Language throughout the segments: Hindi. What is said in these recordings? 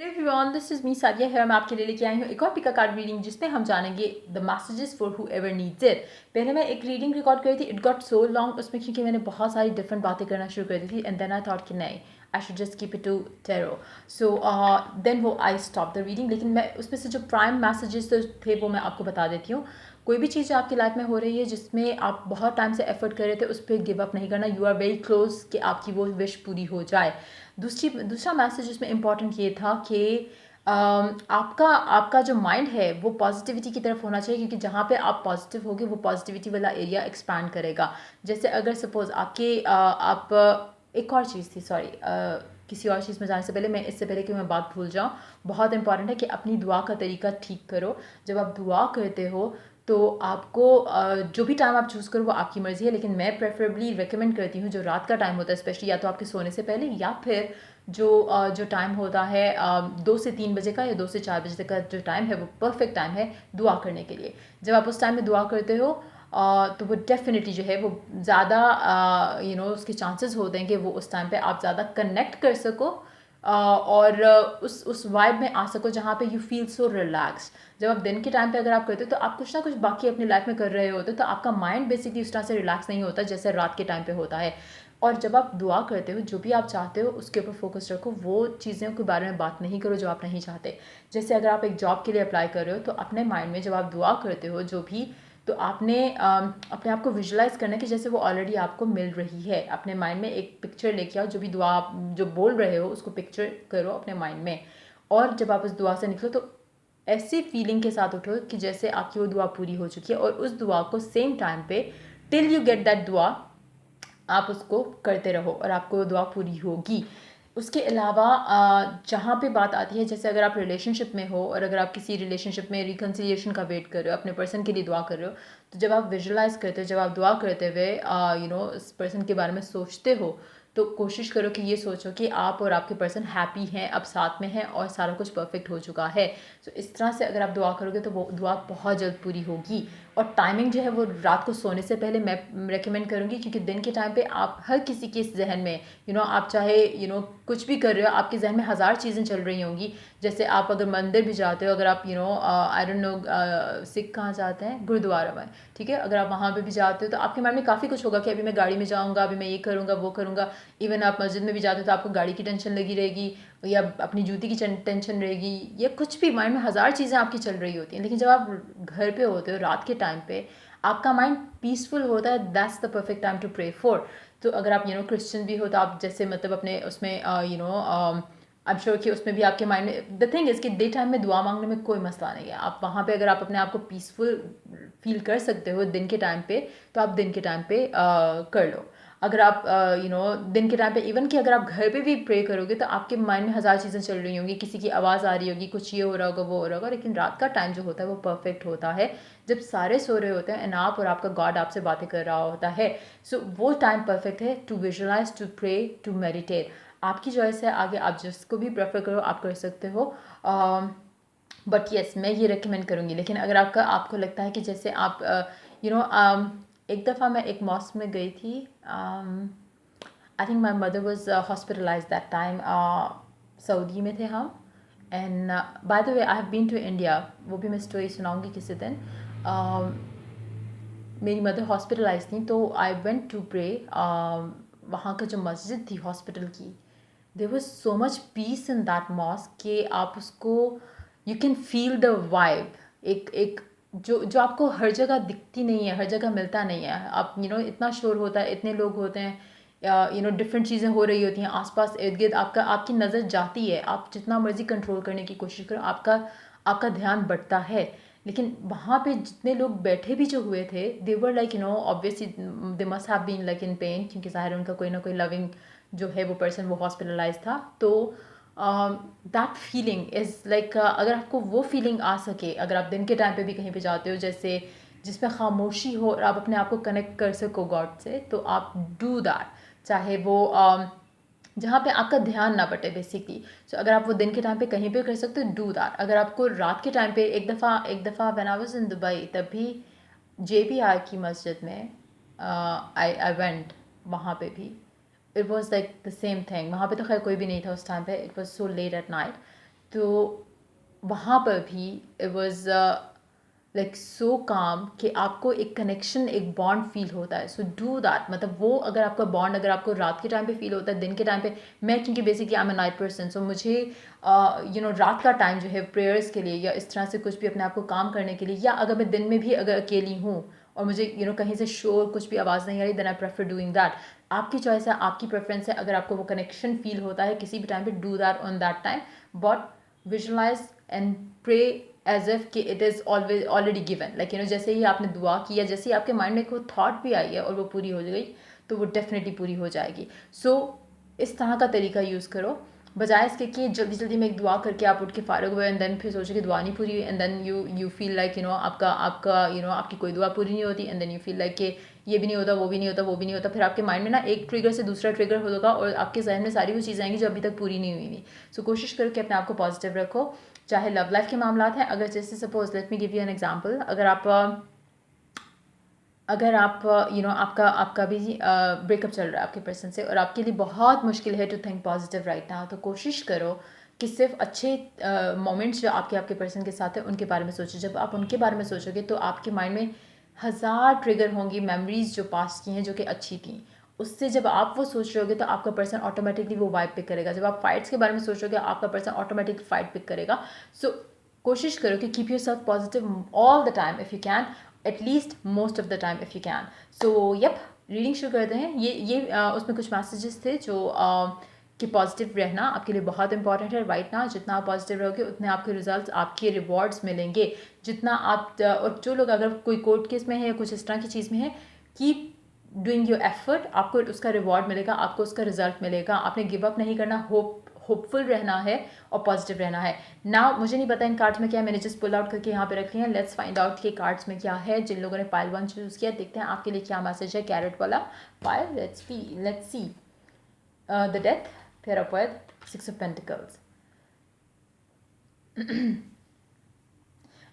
Everyone, this is me Sadia है। मैं आपके लिए लेके आई हूँ एक और पिका कार्ड रीडिंग जिसमें हम जानेंगे the messages for who ever needs it. पहले मैं एक रीडिंग रिकॉर्ड करी थी, इट गॉट सो लॉन्ग उसमें, क्योंकि मैंने बहुत सारी डिफरेंट बातें करना शुरू कर दी थी एंड देन आई थॉट कि नहीं, I should just keep it to tarot. So then वो आई स्टॉप द रीडिंग। लेकिन मैं उसमें से जो प्राइम मैसेजेस थे वो मैं आपको बता देती हूँ। कोई भी चीज़ आपकी लाइफ में हो रही है जिसमें आप बहुत टाइम से एफर्ट कर रहे थे, उस पर गिव अप नहीं करना। यू आर वेरी क्लोज कि आपकी वो विश पूरी हो जाए। दूसरा मैसेज उसमें इम्पॉर्टेंट ये था कि आपका आपका जो माइंड है वो पॉजिटिविटी की तरफ होना चाहिए, क्योंकि जहाँ पे आप पॉजिटिव होगे वो पॉजिटिविटी वाला एरिया एक्सपैंड करेगा। जैसे अगर सपोज एक और चीज़ थी, सॉरी, किसी और चीज़ में जाने से पहले मैं इससे पहले कि मैं बात भूल जाऊँ, बहुत इंपॉर्टेंट है कि अपनी दुआ का तरीका ठीक करो। जब आप दुआ करते हो तो आपको जो भी टाइम आप चूज़ करो वो आपकी मर्ज़ी है, लेकिन मैं प्रेफरेबली रिकमेंड करती हूँ जो रात का टाइम होता है, स्पेशली या तो आपके सोने से पहले या फिर जो टाइम होता है 2 से 3 बजे का या 2 से 4 बजे तक का जो टाइम है वो परफेक्ट टाइम है दुआ करने के लिए। जब आप उस टाइम में दुआ करते हो तो वो डेफिनेटली जो है वो ज़्यादा उसके चांसेस होते हैं कि वो उस टाइम पे आप ज़्यादा कनेक्ट कर सको और उस वाइब में आ सको जहाँ पे यू फील सो रिलैक्स। जब आप दिन के टाइम पे अगर आप करते हो तो आप कुछ ना कुछ बाकी अपनी लाइफ में कर रहे होते हो, तो आपका माइंड बेसिकली उस तरह से रिलैक्स नहीं होता जैसे रात के टाइम पे होता है। और जब आप दुआ करते हो, जो भी आप चाहते हो उसके ऊपर फोकस रखो, वो चीज़ों के बारे में बात नहीं करो जो आप नहीं चाहते। जैसे अगर आप एक जॉब के लिए अप्लाई कर रहे हो तो अपने माइंड में जब आप दुआ करते हो जो भी, तो आपने अपने आप को विजुलाइज करना कि जैसे वो ऑलरेडी आपको मिल रही है। अपने माइंड में एक पिक्चर लेके आओ, जो भी दुआ आप जो बोल रहे हो उसको पिक्चर करो अपने माइंड में। और जब आप उस दुआ से निकलो तो ऐसी फीलिंग के साथ उठो कि जैसे आपकी वो दुआ पूरी हो चुकी है, और उस दुआ को सेम टाइम पे टिल यू गेट दैट दुआ आप उसको करते रहो और आपको दुआ पूरी होगी। उसके अलावा जहाँ पे बात आती है, जैसे अगर आप रिलेशनशिप में हो और अगर आप किसी रिलेशनशिप में रिकन्सिलिएशन का वेट कर रहे हो, अपने पर्सन के लिए दुआ कर रहे हो, तो जब आप विजुलाइज करते हो, जब आप दुआ करते हुए इस पर्सन के बारे में सोचते हो, तो कोशिश करो कि ये सोचो कि आप और आपके पर्सन हैप्पी हैं, अब साथ में हैं और सारा कुछ परफेक्ट हो चुका है। तो इस तरह से अगर आप दुआ करोगे तो वो दुआ बहुत जल्द पूरी होगी। और टाइमिंग जो है वो रात को सोने से पहले मैं रेकमेंड करूँगी, क्योंकि दिन के टाइम पे आप हर किसी के जहन में आप चाहे कुछ भी कर रहे हो, आपके जहन में हज़ार चीज़ें चल रही होंगी। जैसे आप अगर मंदिर भी जाते हो, अगर आप आई डोंट नो सिख कहाँ जाते हैं, गुरुद्वारा में, ठीक है, अगर आप वहाँ पे भी जाते हो तो आपके माइंड में काफ़ी कुछ होगा कि अभी मैं गाड़ी में जाऊँगा, अभी मैं ये करूँगा वो करूँगा। इवन आप मस्जिद में भी जाते हो तो आपको गाड़ी की टेंशन लगी रहेगी, या अपनी जूती की टेंशन रहेगी, या कुछ भी माइंड में हज़ार चीज़ें आपकी चल रही होती हैं। लेकिन जब आप घर पे होते हो रात के टाइम पे, आपका माइंड पीसफुल होता है, that's the perfect time to pray for. तो अगर आप क्रिश्चियन भी हो तो आप जैसे मतलब अपने उसमें आई एम श्योर कि उसमें भी आपके माइंड में द थिंग इज़ कि डे टाइम में दुआ मांगने में कोई मसला नहीं है। आप वहाँ पे अगर आप अपने आप को पीसफुल फील कर सकते हो दिन के टाइम पे, तो आप दिन के टाइम पे कर लो। अगर आप दिन के टाइम पे इवन कि अगर आप घर पे भी प्रे करोगे तो आपके माइंड में हज़ार चीज़ें चल रही होंगी, किसी की आवाज़ आ रही होगी, कुछ ये हो रहा होगा वो हो रहा होगा। लेकिन रात का टाइम जो होता है वो परफेक्ट होता है, जब सारे सो रहे होते हैं एंड आप और आपका गॉड आपसे बातें कर रहा होता है। सो वो टाइम परफेक्ट है to visualise, to pray, to meditate. आपकी चॉइस है, आगे आप जिसको भी प्रेफर करो आप कर सकते हो। बट येस, मैं ये रिकमेंड करूँगी। लेकिन अगर आपको लगता है कि जैसे आप एक दफ़ा मैं एक मॉस्क में गई थी, I think my mother was hospitalise that time, Saudi में थे हम। And by the way I have been to India, वो भी मैं स्टोरी सुनाऊंगी किसी दिन। मेरी मदर हॉस्पिटलाइज थी तो आई वेंट टू प्रे। वहाँ का जो मस्जिद थी हॉस्पिटल की, there was so much peace in that mosque कि आप उसको you can feel the vibe. एक एक जो आपको हर जगह दिखती नहीं है, हर जगह मिलता नहीं है। आप इतना शोर होता है, इतने लोग होते हैं, डिफरेंट चीज़ें हो रही होती हैं आसपास इर्द गिर्द, आपकी नज़र जाती है, आप जितना मर्जी कंट्रोल करने की कोशिश करो, आपका आपका ध्यान बढ़ता है। लेकिन वहाँ पे जितने लोग बैठे भी जो हुए थे, they were like obviously they must have been like in pain, क्योंकि ज़ाहिर उनका कोई ना कोई लविंग जो है वो पर्सन वो हॉस्पिटलाइज था। तो दैट फीलिंग इज़ लाइक, अगर आपको वो फीलिंग आ सके, अगर आप दिन के टाइम पे भी कहीं पे जाते हो जैसे जिसमें खामोशी हो और आप अपने आप को कनेक्ट कर सको गॉड से, तो आप डू दैट। चाहे वो जहाँ पे आपका ध्यान ना बटे बेसिकली। सो अगर आप वो दिन के टाइम पे कहीं पे कर सकते हो, डू दैट। अगर आपको रात के टाइम पे एक दफ़ा when I was in Dubai, तभी JBR की मस्जिद में आई वेंट, वहाँ पे भी it was like the same thing. वहाँ पे तो खैर कोई भी नहीं था उस टाइम पे, it was so late at night. तो वहाँ पर भी इट वाज लाइक सो काम कि आपको एक कनेक्शन, एक बॉन्ड फील होता है. So do that. मतलब वो अगर आपका बॉन्ड अगर आपको रात के टाइम पे फील होता है, दिन के टाइम पे, मैं क्योंकि basically I am a night person, so मुझे रात का टाइम जो है प्रेयर्स के लिए या इस तरह से कुछ भी अपने आप को काम करने के लिए, या अगर मैं दिन में भी अगर अकेली हूँ और मुझे कहीं से शोर कुछ भी आवाज़ नहीं आ रही, then I prefer doing that. आपकी चॉइस है, आपकी प्रेफरेंस है. अगर आपको वो कनेक्शन फील होता है किसी भी टाइम पे, do that on that time. But visualise and pray as if कि it is always already given. Like जैसे ही आपने दुआ की या जैसे ही आपके माइंड में कोई थॉट भी आई है और वो पूरी हो गई, तो वो डेफिनेटली पूरी हो जाएगी. सो इस तरह का तरीका यूज़ करो, बजाय इसके कि जल्दी जल्दी में एक दुआ करके आप उठ के फारग हुए एंड देन फिर सोचो कि दुआ नहीं पूरी हुई, and then you feel like आपका आपका आपकी कोई दुआ पूरी नहीं होती, and then you feel like कि ये भी नहीं होता, वो भी नहीं होता, वो भी नहीं होता. फिर आपके माइंड में ना एक ट्रिगर से दूसरा ट्रिगर होगा और आपके जहन में सारी वो चीज़ें आएंगी जो अभी तक पूरी नहीं हुई थी. सो कोशिश करो कि अपने आप को पॉजिटिव रखो, चाहे लव लाइफ के मामला हैं. अगर जैसे suppose let me give you an example, अगर आप आपका आपका भी ब्रेकअप चल रहा है आपके पर्सन से और आपके लिए बहुत मुश्किल है to think positive right now, तो कोशिश करो कि सिर्फ अच्छे मोमेंट्स जो आपके आपके पर्सन के साथ है उनके बारे में सोचो. जब आप उनके बारे में सोचोगे तो आपके माइंड में हज़ार ट्रिगर होंगी, मेमोरीज जो पास्ट की हैं जो कि अच्छी थी. उससे जब आप वो सोच रहे होगे तो आपका पर्सन ऑटोमेटिकली वो वाइब पिक करेगा. जब आप फाइट्स के बारे में सोच रहे होगे आपका पर्सन ऑटोमेटिकली फाइट पिक करेगा. सो कोशिश करो कि keep yourself positive all the time if you can, at least most of the time if you can. So yup, reading शुरू करते हैं. ये उसमें कुछ मैसेजेस थे जो कि पॉजिटिव रहना आपके लिए बहुत इंपॉर्टेंट है राइट नाउ. जितना आप पॉजिटिव रहोगे उतने आपके रिजल्ट्स, आपके रिवॉर्ड्स मिलेंगे. जितना आप और जो लोग अगर कोई कोर्ट केस में है या कुछ इस तरह की चीज़ में है, कीप डूइंग योर एफर्ट, आपको उसका रिवॉर्ड मिलेगा, आपको उसका रिजल्ट मिलेगा. आपने गिव अप नहीं करना, होपफुल रहना है और पॉजिटिव रहना है. नाउ मुझे नहीं पता इन कार्ड्स में क्या है, मैंने जस्ट पुल आउट करके यहाँ पे रख लिया. लेट्स फाइंड आउट कि कार्ड्स में क्या है. जिन लोगों ने पाइल 1 चूज़ किया, देखते हैं आपके लिए क्या मैसेज है कैरेट वाला pile. Let's see the death, फिर अपवर्ड, 6 ऑफ पेंटिकल्स.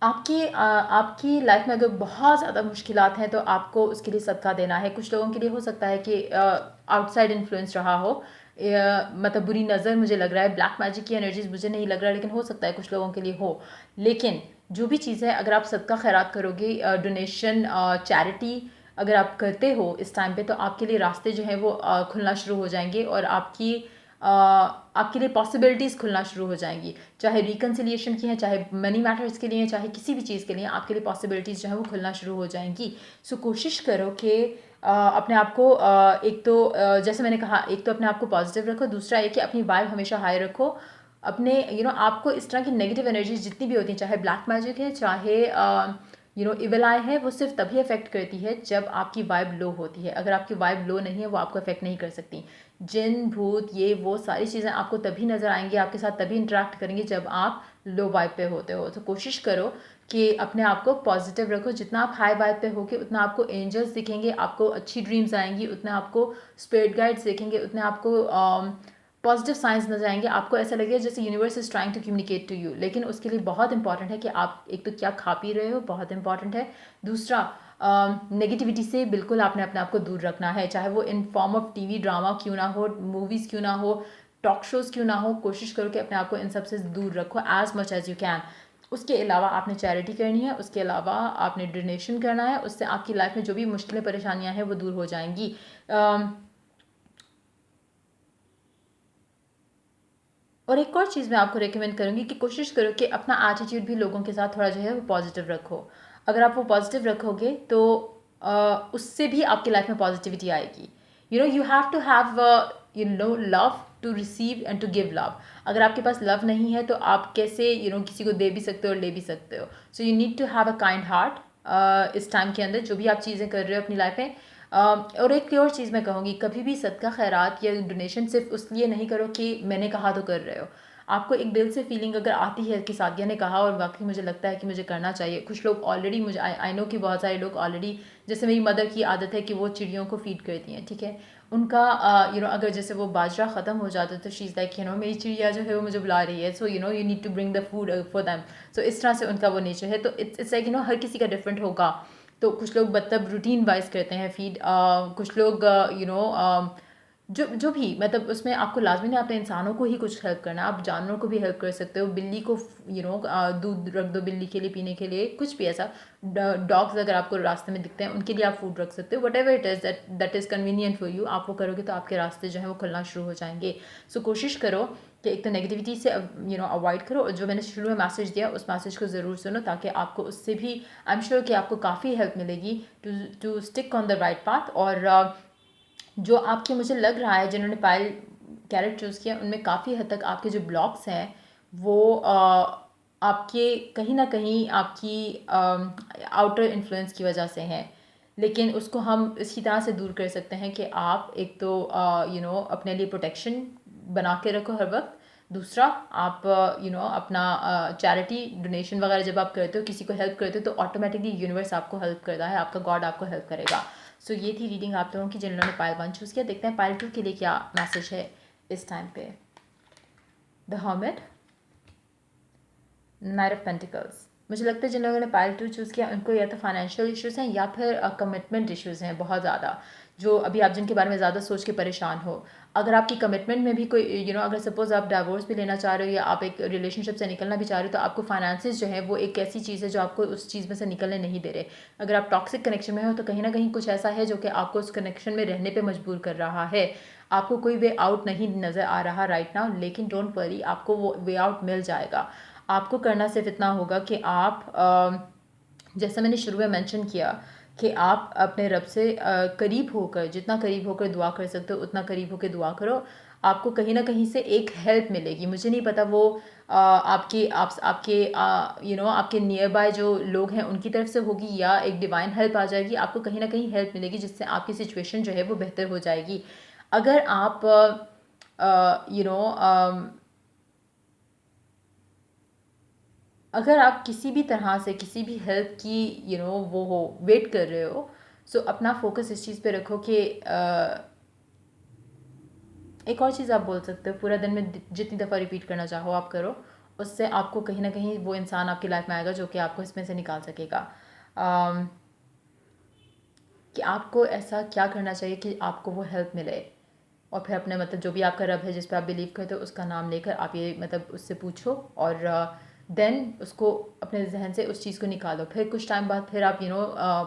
आपकी लाइफ में अगर बहुत ज़्यादा मुश्किलात हैं तो आपको उसके लिए सदका देना है. कुछ लोगों के लिए हो सकता है कि आउटसाइड इन्फ्लुएंस रहा हो, मतलब बुरी नज़र, मुझे लग रहा है ब्लैक मैजिक की एनर्जीज मुझे नहीं लग रहा, लेकिन हो सकता है कुछ लोगों के लिए हो. लेकिन जो भी चीज़ है, अगर आप सदका खैरात करोगे, डोनेशन, चैरिटी अगर आप करते हो इस टाइम पे, तो आपके लिए रास्ते जो हैं वो खुलना शुरू हो जाएंगे और आपके लिए पॉसिबिलिटीज़ खुलना शुरू हो जाएंगी. चाहे रिकन्सिलिएशन की हैं, चाहे मनी मैटर्स के लिए, चाहे किसी भी चीज़ के लिए, आपके लिए पॉसिबिलिटीज़ जो है वो खुलना शुरू हो जाएंगी. सो कोशिश करो कि अपने आप को एक तो जैसे मैंने कहा, एक तो अपने आप को पॉजिटिव रखो, दूसरा एक कि अपनी वाइब हमेशा हाई रखो. अपने आपको इस तरह की नेगेटिव एनर्जीज जितनी भी होती हैं, चाहे ब्लैक मैजिक है, चाहे इविल आई है, वो सिर्फ तभी अफेक्ट करती है जब आपकी वाइब लो होती है. अगर आपकी वाइब लो नहीं है, वो आपको अफेक्ट नहीं कर सकती. जिन, भूत, ये वो सारी चीज़ें आपको तभी नज़र आएंगी, आपके साथ तभी इंटरेक्ट करेंगे जब आप लो वाइब पे होते हो. तो कोशिश करो कि अपने आप को पॉजिटिव रखो. जितना आप हाई वाइब पे होगे उतना आपको एंजल्स दिखेंगे, आपको अच्छी ड्रीम्स आएंगी, उतना आपको स्पिरिट गाइड्स देखेंगे, उतने आपको पॉजिटिव साइंस नजर आएंगे. आपको ऐसा लगेगा जैसे universe is trying to communicate to you. लेकिन उसके लिए बहुत इंपॉर्टेंट है कि आप एक तो क्या खा पी रहे हो, बहुत इंपॉर्टेंट है. दूसरा, नेगेटिविटी से बिल्कुल आपने अपने आप को दूर रखना है, चाहे वो in form of TV drama क्यों ना हो, मूवीज़ क्यों ना हो, टॉक शोज़ क्यों ना हो. कोशिश करो कि अपने आप को इन सब से दूर रखो as much as you can. उसके अलावा आपने चैरिटी करनी है, उसके अलावा आपने डोनेशन करना है. उससे आपकी लाइफ में जो भी मुश्किलें परेशानियां हैं वो दूर हो जाएंगी. और एक और चीज़ मैं आपको रेकमेंड करूँगी कि कोशिश करो कि अपना एटीट्यूड भी लोगों के साथ थोड़ा जो है वो पॉजिटिव रखो. अगर आप वो पॉजिटिव रखोगे तो उससे भी आपकी लाइफ में पॉजिटिविटी आएगी. You have to have love to receive and to give love. अगर आपके पास लव नहीं है तो आप कैसे किसी को दे भी सकते हो और ले भी सकते हो. So you need to have a kind heart इस टाइम के अंदर, जो भी आप चीज़ें कर रहे हो अपनी लाइफ में. और एक और चीज़ मैं कहूँगी, कभी भी सदका खैरात या डोनेशन सिर्फ उस लिए नहीं करो कि मैंने कहा तो कर रहे हो. आपको एक दिल से फीलिंग अगर आती है कि सादिया ने कहा और वाकई मुझे लगता है कि मुझे करना चाहिए. कुछ लोग ऑलरेडी, मुझे आई नो कि बहुत सारे लोग ऑलरेडी, जैसे मेरी मदर की आदत है कि वो चिड़ियों को फीड करती हैं, ठीक है. उनका अगर जैसे वो बाजरा ख़त्म हो जाता है तो शी इज़ लाइक मेरी चिड़िया जो है वो मुझे बुला रही है, so you need to bring the food for them. So इस तरह से उनका वो नेचर है. तो इट्स लाइक हर किसी का डिफरेंट होगा. तो कुछ लोग मतलब रूटीन वाइज करते हैं फीड, कुछ लोग जो जो भी मतलब उसमें आपको लाज़मी नहीं आपने इंसानों को ही कुछ हेल्प करना है, आप जानवरों को भी हेल्प कर सकते हो। बिल्ली को दूध रख दो बिल्ली के लिए पीने के लिए, कुछ भी ऐसा। डॉग्स अगर आपको रास्ते में दिखते हैं उनके लिए आप फूड रख सकते हो। What ever it is that is convenient for you, आप वो करोगे तो आपके रास्ते जो हैं वो खुलना शुरू हो जाएंगे। सो कोशिश करो कि एक तो नेगेटिविटी से अवॉइड करो, और जो मैंने शुरू में मैसेज दिया उस मैसेज को ज़रूर सुनो, ताकि आपको उससे भी आई एम श्योर कि आपको काफ़ी हेल्प मिलेगी to stick on the right path. और जो आपके मुझे लग रहा है जिन्होंने पायल कैरेट चूज़ किया उनमें काफ़ी हद तक आपके जो ब्लॉक्स हैं वो आपके कहीं ना कहीं आपकी आउटर इन्फ्लुएंस की वजह से हैं। लेकिन उसको हम इसी तरह से दूर कर सकते हैं कि आप एक तो अपने लिए प्रोटेक्शन बना के रखो हर वक्त। दूसरा, आप अपना चैरिटी डोनेशन वगैरह जब आप करते हो, किसी को हेल्प करते हो, तो ऑटोमेटिकली यूनिवर्स आपको हेल्प करता है, आपका गॉड आपको हेल्प करेगा। सो ये थी रीडिंग आप लोगों की जिन्होंने पायल 1 चूज़ किया। देखते हैं पायल 2 के लिए क्या मैसेज है इस टाइम पे। The hermit, night of pentacles. मुझे लगता है जिन लोगों ने पायल 2 चूज़ किया उनको या तो फाइनेंशियल इश्यूज़ हैं या फिर कमिटमेंट इश्यूज़ हैं बहुत ज़्यादा, जो अभी आप जिनके बारे में ज़्यादा सोच के परेशान हो। अगर आपकी कमिटमेंट में भी कोई अगर सपोज़ आप डाइवोर्स भी लेना चाह रहे हो या आप एक रिलेशनशिप से निकलना भी चाह रहे हो, तो आपको फाइनेंसेस जो है वो एक ऐसी चीज़ है जो आपको उस चीज़ में से निकलने नहीं दे रहे। अगर आप टॉक्सिक कनेक्शन में हो तो कहीं ना कहीं कुछ ऐसा है जो कि आपको उस कनेक्शन में रहने पर मजबूर कर रहा है। आपको कोई वे आउट नहीं नज़र आ रहा राइट नाउ, लेकिन डोंट वरी, आपको वो वे आउट मिल जाएगा। आपको करना सिर्फ इतना होगा कि आप जैसा मैंने शुरू में मेंशन किया कि आप अपने रब से करीब होकर, जितना करीब होकर दुआ कर सकते हो उतना करीब होकर दुआ करो। आपको कहीं ना कहीं से एक हेल्प मिलेगी। मुझे नहीं पता वो आपके नियर बाय जो लोग हैं उनकी तरफ से होगी या एक डिवाइन हेल्प आ जाएगी। आपको कहीं ना कहीं हेल्प मिलेगी जिससे आपकी सिचुएशन जो है वो बेहतर हो जाएगी। अगर आप अगर आप किसी भी तरह से किसी भी हेल्प की वो हो वेट कर रहे हो, सो अपना फोकस इस चीज़ पे रखो कि एक और चीज़ आप बोल सकते हो, पूरा दिन में जितनी दफ़ा रिपीट करना चाहो आप करो। उससे आपको कहीं ना कहीं वो इंसान आपकी लाइफ में आएगा जो कि आपको इसमें से निकाल सकेगा। कि आपको ऐसा क्या करना चाहिए कि आपको वो हेल्प मिले, और फिर अपने मतलब जो भी आपका रब है जिस पे आप बिलीव करते हो उसका नाम लेकर आप ये मतलब उससे पूछो, और देन उसको अपने जहन से उस चीज़ को निकाल दो। फिर कुछ टाइम बाद फिर आप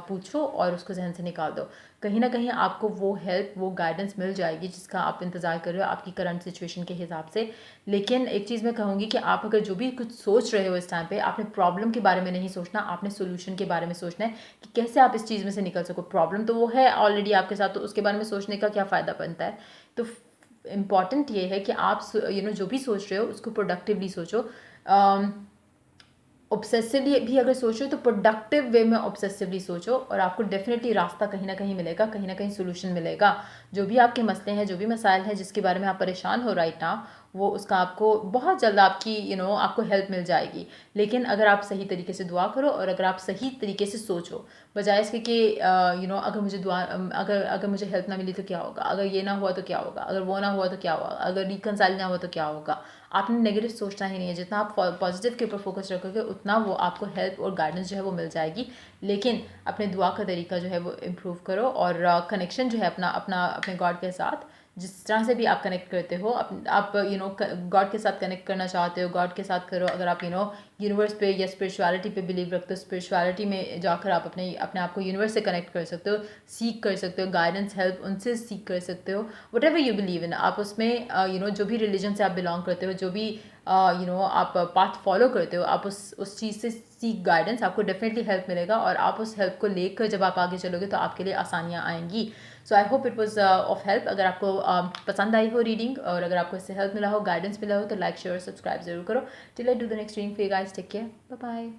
पूछो और उसको जहन से निकाल दो। कहीं ना कहीं आपको वो हेल्प वो गाइडेंस मिल जाएगी जिसका आप इंतज़ार कर रहे हो आपकी करंट सिचुएशन के हिसाब से। लेकिन एक चीज़ मैं कहूँगी कि आप अगर जो भी कुछ सोच रहे हो इस टाइम पे, आपने प्रॉब्लम के बारे में नहीं सोचना, आपने सोल्यूशन के बारे में सोचना है कि कैसे आप इस चीज़ में से निकल सको। प्रॉब्लम तो वो है ऑलरेडी आपके साथ, तो उसके बारे में सोचने का क्या फ़ायदा बनता है। तो इम्पॉर्टेंट ये है कि आप जो भी सोच रहे हो उसको प्रोडक्टिवली सोचो। ऑब्सेसिवली भी अगर सोचो तो प्रोडक्टिव वे में ऑब्सेसिवली सोचो, और आपको डेफिनेटली रास्ता कहीं ना कहीं मिलेगा, कहीं ना कहीं सोल्यूशन मिलेगा। जो भी आपके मसले हैं, जो भी मसाइल हैं जिसके बारे में आप परेशान हो राइट नाउ, वो उसका आपको बहुत जल्द आपकी आपको हेल्प मिल जाएगी। लेकिन अगर आप सही तरीके से दुआ करो और अगर आप सही तरीके से सोचो, बजाय इसके कि अगर मुझे अगर अगर मुझे हेल्प ना मिली तो क्या होगा, अगर ये ना हुआ तो क्या होगा, अगर वो ना हुआ तो क्या होगा, अगर रिकनसाइल ना हुआ तो क्या होगा। आपने नेगेटिव सोचना ही नहीं है। जितना आप पॉजिटिव के ऊपर फोकस रखोगे उतना वो आपको हेल्प और गाइडेंस जो है वो मिल जाएगी। लेकिन अपने दुआ का तरीका जो है वो इम्प्रूव करो, और कनेक्शन जो है अपना अपना अपने गॉड के साथ जिस तरह से भी आप कनेक्ट करते हो, आप गॉड के साथ कनेक्ट करना चाहते हो गॉड के साथ करो। अगर आप यूनिवर्स पे या स्पिरिचुअलिटी पे बिलीव रखते हो, स्पिरिचुअलिटी में जाकर आप अपने अपने आप को यूनिवर्स से कनेक्ट कर सकते हो, सीख कर सकते हो गाइडेंस हेल्प उनसे सीख कर सकते हो। What ever you believe in, आप उसमें जो भी रिलीजन से आप बिलोंग करते हो, जो भी आप पाथ फॉलो करते हो, आप उस चीज़ से सीख गाइडेंस, आपको डेफिनेटली हेल्प मिलेगा, और आप उस हेल्प को लेकर जब आप आगे चलोगे तो आपके लिए आसानियाँ आएंगी। So I hope it was of help. अगर आपको पसंद आई हो रीडिंग, और अगर आपको इससे हेल्प मिला हो, गाइडेंस मिला हो, तो लाइक शेयर सब्सक्राइब जरूर करो। Till I do the next reading for you guys, take care, bye bye.